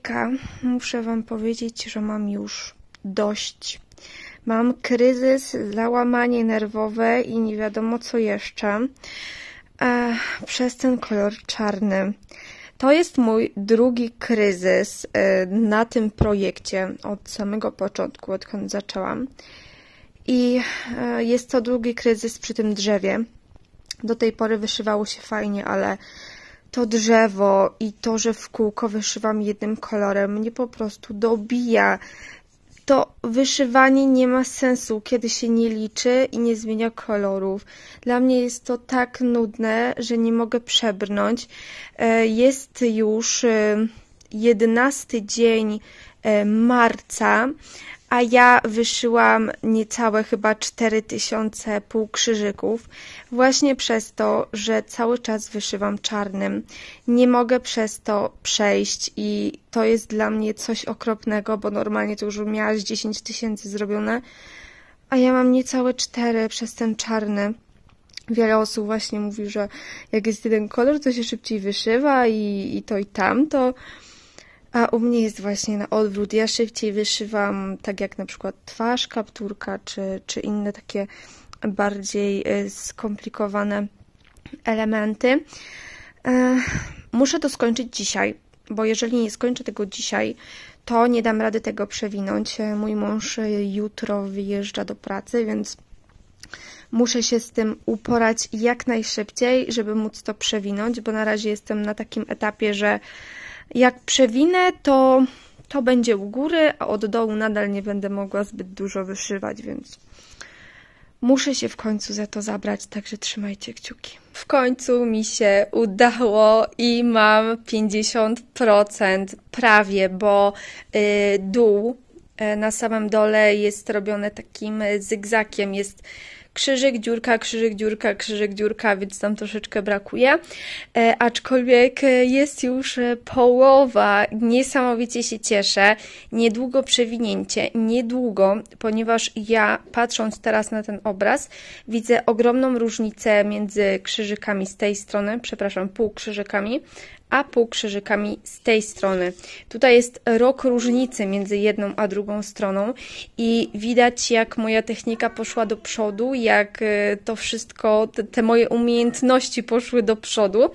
Hejka, muszę wam powiedzieć, że mam już dość. Mam kryzys, załamanie nerwowe i nie wiadomo co jeszcze przez ten kolor czarny. To jest mój drugi kryzys na tym projekcie od samego początku, odkąd zaczęłam. I jest to drugi kryzys przy tym drzewie. Do tej pory wyszywało się fajnie, ale to drzewo i to, że w kółko wyszywam jednym kolorem, mnie po prostu dobija. To wyszywanie nie ma sensu, kiedy się nie liczy i nie zmienia kolorów. Dla mnie jest to tak nudne, że nie mogę przebrnąć. Jest już 11 dzień marca, a ja wyszyłam niecałe chyba 4000 półkrzyżyków właśnie przez to, że cały czas wyszywam czarnym. Nie mogę przez to przejść i to jest dla mnie coś okropnego, bo normalnie to już miałaś 10 000 zrobione, a ja mam niecałe 4 przez ten czarny. Wiele osób właśnie mówi, że jak jest jeden kolor, to się szybciej wyszywa i to i tamto. A u mnie jest właśnie na odwrót. Ja szybciej wyszywam, tak jak na przykład twarz, kapturka, czy inne takie bardziej skomplikowane elementy. Muszę to skończyć dzisiaj, bo jeżeli nie skończę tego dzisiaj, to nie dam rady tego przewinąć. Mój mąż jutro wyjeżdża do pracy, więc muszę się z tym uporać jak najszybciej, żeby móc to przewinąć, bo na razie jestem na takim etapie, że jak przewinę, to będzie u góry, a od dołu nadal nie będę mogła zbyt dużo wyszywać, więc muszę się w końcu za to zabrać, także trzymajcie kciuki. W końcu mi się udało i mam 50% prawie, bo dół na samym dole jest robione takim zygzakiem, jest krzyżyk, dziurka, krzyżyk, dziurka, krzyżyk, dziurka, więc tam troszeczkę brakuje. Aczkolwiek jest już połowa. Niesamowicie się cieszę. Niedługo przewinięcie, niedługo, ponieważ ja patrząc teraz na ten obraz, widzę ogromną różnicę między krzyżykami z tej strony, przepraszam, półkrzyżykami, a półkrzyżykami z tej strony. Tutaj jest rok różnicy między jedną a drugą stroną i widać, jak moja technika poszła do przodu, jak to wszystko, te moje umiejętności poszły do przodu,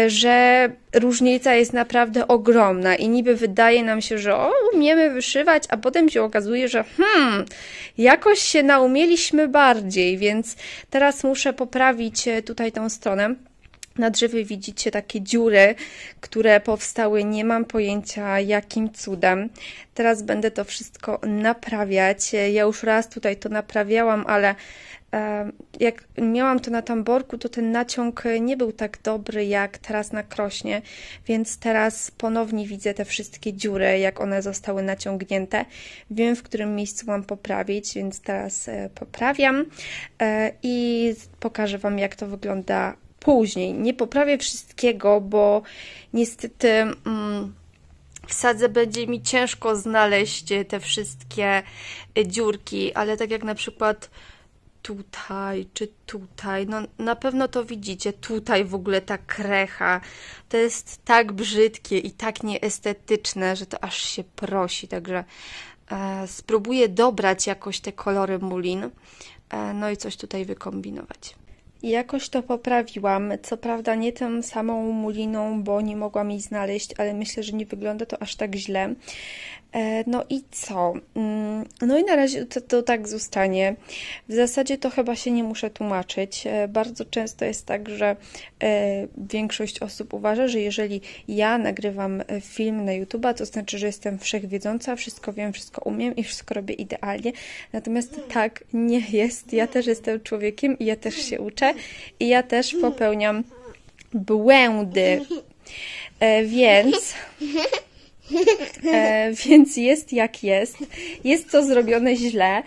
że różnica jest naprawdę ogromna i niby wydaje nam się, że umiemy wyszywać, a potem się okazuje, że jakoś się naumieliśmy bardziej, więc teraz muszę poprawić tutaj tą stronę. Na drzewie widzicie takie dziury, które powstały, nie mam pojęcia jakim cudem. Teraz będę to wszystko naprawiać. Ja już raz tutaj to naprawiałam, ale jak miałam to na tamborku, to ten naciąg nie był tak dobry jak teraz na krośnie, więc teraz ponownie widzę te wszystkie dziury, jak one zostały naciągnięte. Wiem, w którym miejscu mam poprawić, więc teraz poprawiam i pokażę wam, jak to wygląda później. Nie poprawię wszystkiego, bo niestety w sadze będzie mi ciężko znaleźć te wszystkie dziurki, ale tak jak na przykład tutaj, czy tutaj, no na pewno to widzicie, tutaj w ogóle ta krecha, to jest tak brzydkie i tak nieestetyczne, że to aż się prosi, także spróbuję dobrać jakoś te kolory mulin, no i coś tutaj wykombinować. I jakoś to poprawiłam, co prawda nie tą samą muliną, bo nie mogłam jej znaleźć, ale myślę, że nie wygląda to aż tak źle. No i co? No i na razie to tak zostanie. W zasadzie to chyba się nie muszę tłumaczyć. Bardzo często jest tak, że większość osób uważa, że jeżeli ja nagrywam film na YouTube'a, to znaczy, że jestem wszechwiedząca, wszystko wiem, wszystko umiem i wszystko robię idealnie. Natomiast tak nie jest. Ja też jestem człowiekiem i ja też się uczę i ja też popełniam błędy. Więc jest jak jest. Jest to zrobione źle.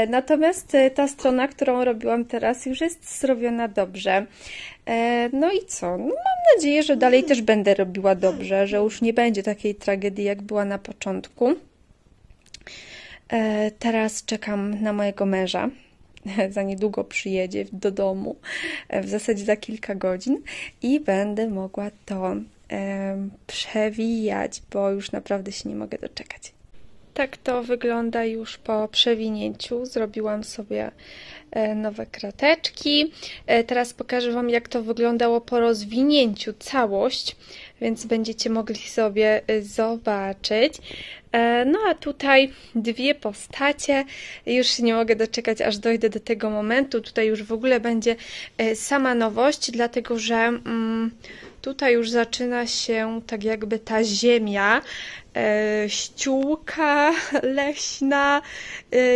Natomiast ta strona, którą robiłam teraz, już jest zrobiona dobrze. No i co? No, mam nadzieję, że dalej też będę robiła dobrze, że już nie będzie takiej tragedii, jak była na początku. Teraz czekam na mojego męża. za niedługo przyjedzie do domu, w zasadzie za kilka godzin i będę mogła to przewijać, bo już naprawdę się nie mogę doczekać. Tak to wygląda już po przewinięciu. Zrobiłam sobie nowe krateczki. Teraz pokażę Wam, jak to wyglądało po rozwinięciu całość, więc będziecie mogli sobie zobaczyć. No a tutaj dwie postacie. Już się nie mogę doczekać, aż dojdę do tego momentu. Tutaj już w ogóle będzie sama nowość, dlatego że tutaj już zaczyna się tak jakby ta ziemia, ściółka leśna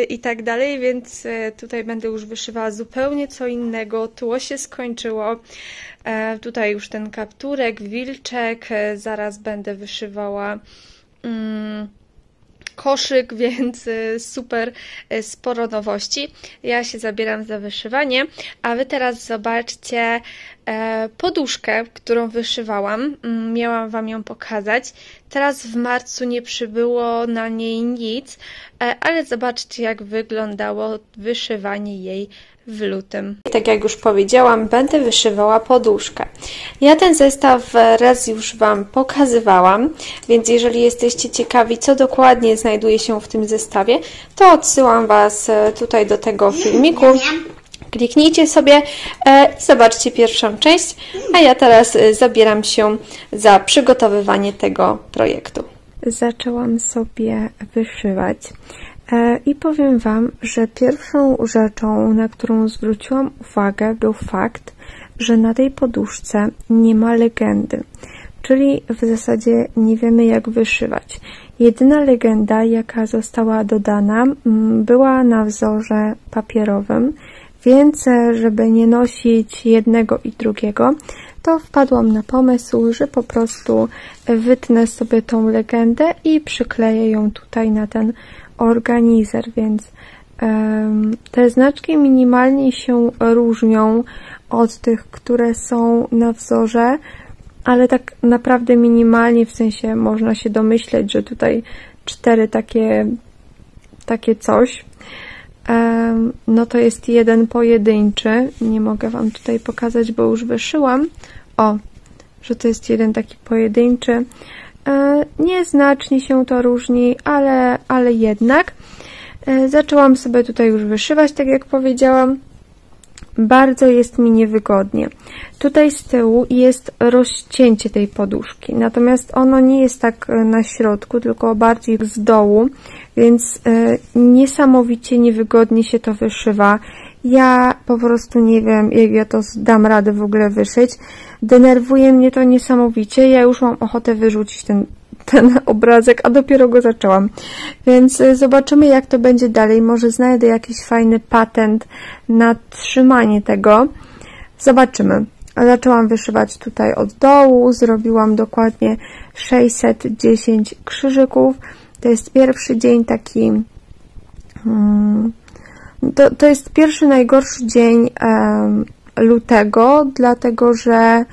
i tak dalej, więc tutaj będę już wyszywała zupełnie co innego. Tło się skończyło. Tutaj już ten kapturek, wilczek, zaraz będę wyszywała koszyk, więc super sporo nowości. Ja się zabieram za wyszywanie, a Wy teraz zobaczcie poduszkę, którą wyszywałam. Miałam Wam ją pokazać. Teraz w marcu nie przybyło na niej nic, ale zobaczcie, jak wyglądało wyszywanie jej w lutym. Tak jak już powiedziałam, będę wyszywała poduszkę. Ja ten zestaw raz już Wam pokazywałam, więc jeżeli jesteście ciekawi, co dokładnie znajduje się w tym zestawie, to odsyłam Was tutaj do tego filmiku. Kliknijcie sobie i zobaczcie pierwszą część, a ja teraz zabieram się za przygotowywanie tego projektu. Zaczęłam sobie wyszywać i powiem Wam, że pierwszą rzeczą, na którą zwróciłam uwagę, był fakt, że na tej poduszce nie ma legendy, czyli w zasadzie nie wiemy, jak wyszywać. Jedyna legenda, jaka została dodana, była na wzorze papierowym, więc żeby nie nosić jednego i drugiego, to wpadłam na pomysł, że po prostu wytnę sobie tą legendę i przykleję ją tutaj na ten organizer, więc te znaczki minimalnie się różnią od tych, które są na wzorze, ale tak naprawdę minimalnie, w sensie można się domyśleć, że tutaj 4 takie coś. No to jest jeden pojedynczy. Nie mogę Wam tutaj pokazać, bo już wyszyłam. O, że to jest jeden taki pojedynczy. Nieznacznie się to różni, ale jednak. Zaczęłam sobie tutaj już wyszywać, tak jak powiedziałam. Bardzo jest mi niewygodnie. Tutaj z tyłu jest rozcięcie tej poduszki, natomiast ono nie jest tak na środku, tylko bardziej z dołu, więc niesamowicie niewygodnie się to wyszywa. Ja po prostu nie wiem, jak ja to dam radę w ogóle wyszyć. Denerwuje mnie to niesamowicie. Ja już mam ochotę wyrzucić ten obrazek, a dopiero go zaczęłam. Więc zobaczymy, jak to będzie dalej. Może znajdę jakiś fajny patent na trzymanie tego. Zobaczymy. Zaczęłam wyszywać tutaj od dołu. Zrobiłam dokładnie 610 krzyżyków. To jest pierwszy dzień taki... To jest pierwszy najgorszy dzień lutego, dlatego że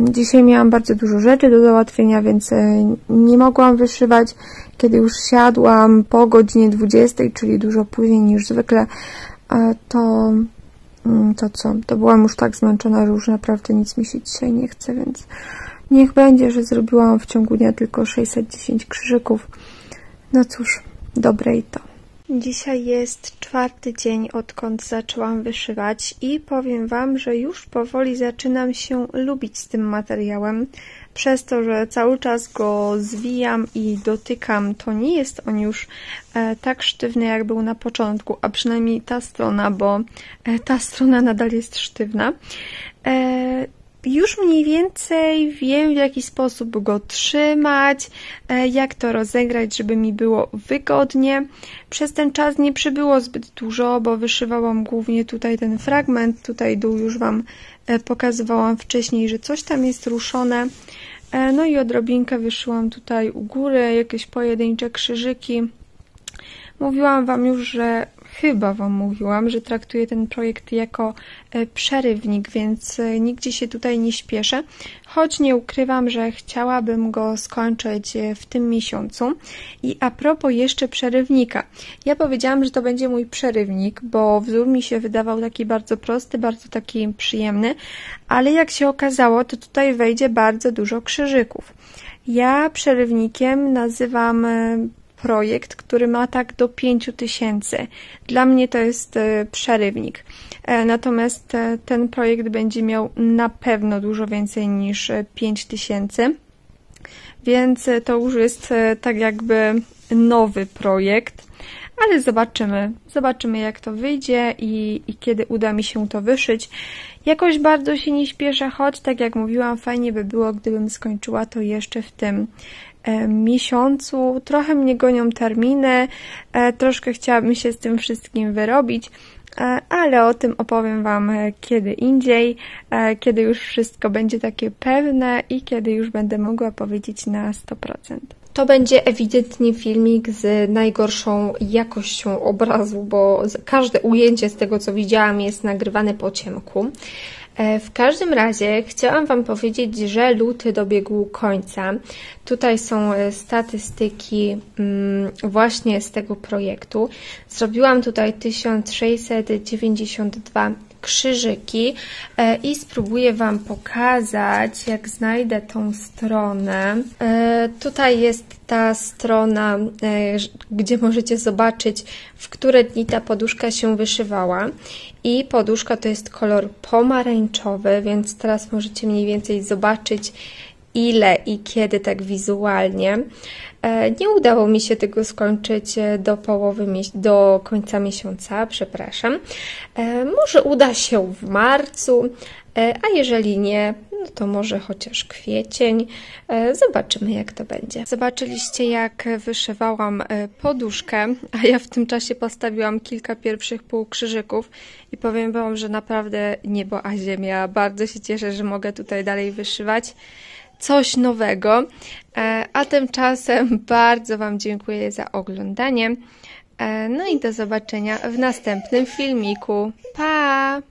dzisiaj miałam bardzo dużo rzeczy do załatwienia, więc nie mogłam wyszywać. Kiedy już siadłam po godzinie 20, czyli dużo później niż zwykle, to byłam już tak zmęczona, że już naprawdę nic mi się dzisiaj nie chce, więc niech będzie, że zrobiłam w ciągu dnia tylko 610 krzyżyków. No cóż, dobre i to. Dzisiaj jest 4. dzień, odkąd zaczęłam wyszywać i powiem Wam, że już powoli zaczynam się lubić z tym materiałem. Przez to, że cały czas go zwijam i dotykam, to nie jest on już tak sztywny, jak był na początku, a przynajmniej ta strona, bo ta strona nadal jest sztywna. Już mniej więcej wiem, w jaki sposób go trzymać, jak to rozegrać, żeby mi było wygodnie. Przez ten czas nie przybyło zbyt dużo, bo wyszywałam głównie tutaj ten fragment. Tutaj dół już Wam pokazywałam wcześniej, że coś tam jest ruszone. No i odrobinkę wyszyłam tutaj u góry, jakieś pojedyncze krzyżyki. Mówiłam Wam już, chyba Wam mówiłam, że traktuję ten projekt jako przerywnik, więc nigdzie się tutaj nie śpieszę, choć nie ukrywam, że chciałabym go skończyć w tym miesiącu. I a propos jeszcze przerywnika. Ja powiedziałam, że to będzie mój przerywnik, bo wzór mi się wydawał taki bardzo prosty, bardzo taki przyjemny, ale jak się okazało, to tutaj wejdzie bardzo dużo krzyżyków. Ja przerywnikiem nazywam projekt, który ma tak do 5000. Dla mnie to jest przerywnik. Natomiast ten projekt będzie miał na pewno dużo więcej niż 5000. Więc to już jest tak jakby nowy projekt. Ale zobaczymy jak to wyjdzie i kiedy uda mi się to wyszyć. Jakoś bardzo się nie śpieszę, choć tak jak mówiłam, fajnie by było, gdybym skończyła to jeszcze w tym miesiącu. Trochę mnie gonią terminy, troszkę chciałabym się z tym wszystkim wyrobić, ale o tym opowiem Wam kiedy indziej, kiedy już wszystko będzie takie pewne i kiedy już będę mogła powiedzieć na 100%. To będzie ewidentnie filmik z najgorszą jakością obrazu, bo każde ujęcie z tego, co widziałam, jest nagrywane po ciemku. W każdym razie chciałam Wam powiedzieć, że luty dobiegł końca. Tutaj są statystyki właśnie z tego projektu. Zrobiłam tutaj 1692 krzyżyki i spróbuję Wam pokazać, jak znajdę tą stronę. Tutaj jest ta strona, gdzie możecie zobaczyć, w które dni ta poduszka się wyszywała. I poduszka to jest kolor pomarańczowy, więc teraz możecie mniej więcej zobaczyć, ile i kiedy tak wizualnie. Nie udało mi się tego skończyć do końca miesiąca, przepraszam. Może uda się w marcu, a jeżeli nie, no to może chociaż kwiecień. Zobaczymy, jak to będzie. Zobaczyliście, jak wyszywałam poduszkę, a ja w tym czasie postawiłam kilka pierwszych półkrzyżyków i powiem Wam, że naprawdę niebo a ziemia. Bardzo się cieszę, że mogę tutaj dalej wyszywać coś nowego. A tymczasem bardzo Wam dziękuję za oglądanie. No i do zobaczenia w następnym filmiku. Pa!